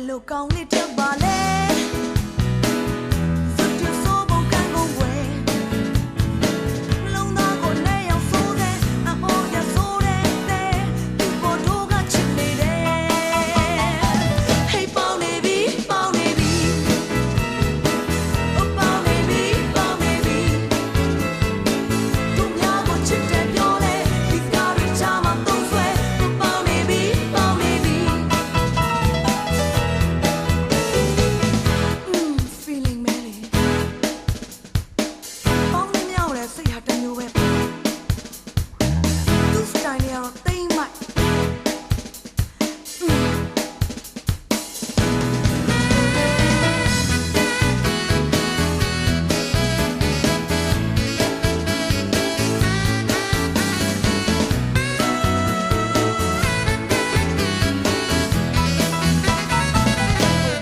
လို့ကောင်းလေးတက်ပါလေစွတ်တူဆိုဘုံကံကုန်ွယ်လုံးသားကိုနဲ့ရောက်ဆိုးတဲ့အမောရဆိုးတဲ့ဒီပေါ်တော့ကချစ်နေတယ်ဟေးပေါင်းနေပြီပေါင်းနေပြီပေါင်းနေပြီပေါင်းနေပြီတို့များကိုချစ်တယ်ပြောလေဒီကားရချာမှာသုံးဆွဲပေါင်းနေပြီပေါင်းနေပြီfeeling melly ပေါင်းနေမြောက်လဲစိတ်ဟာတမျိုးပဲသူ့ style နဲ့တော့တိမ်မိုက်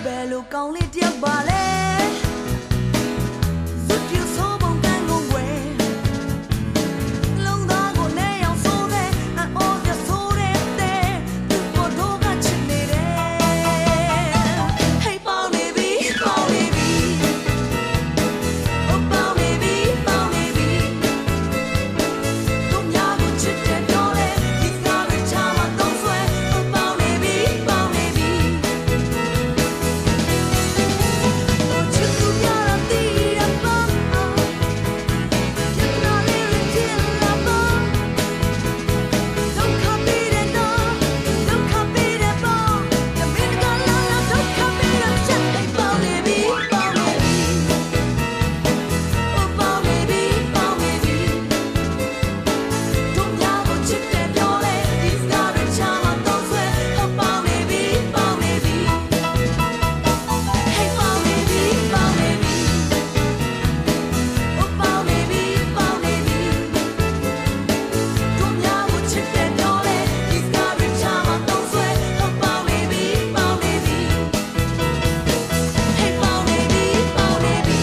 ဘယ်လိုကောင်းလေးတယောက်ပါလဲစွတ်ပြူဆိုးပုံကံကုန်ွယ်လုံးသားကိုနဲ့ရောက်ဆိုးတဲ့အအော်ရဆိုးတဲ့သူပေါ်တော့ကချစ်နေတယ်ဟေးပေါင်းနေပြီပေါင်းနေပြီပေါင်းနေပြီပေါင်းနေပြီတို့များကိုချစ်တယ်ပြောလေဒီကားရချာမှာသုံးဆွဲပေါင်းနေပြီပေါင်းနေပြီချစ်သူများတော့တည်ရပါကျန်တာလေးချစ်လာပါဒုက္ခပေးတဲ့တော့ဒုက္ခပေးတဲ့ပေါ့တမင်ကလာလာဒုက္ခပေးတဲ့ချက်ပေါင်းနေပြီပေါင်းနေပြီပေါင်းနေပြီပေါင်းနေပြီတို့များကိုချစ်တယ်ပြောလေဒီစကားရချာမှာသုံးဆွဲပေါင်းနေပြီပေါင်းနေပြီHey,ပေါင်းနေပြီပေါင်းနေပြီပေါင်းနေပြီပေါင်းနေပြီတို့များကိုချစ်တယ်ပြောလေဒီစကားရချာမှာသုံးဆွဲပေါင်းနေပြီပေါင်းနေပြီHey,ပေါင်းနေပြီပေါင်းနေပြီ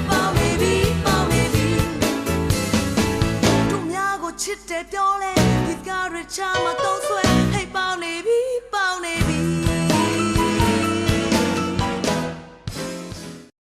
ပေါင်းနေပြီပေါင်းနေပြီတို့များကိုချစ်တယ်ပြောလေဒီစကားရချာမှာသုံး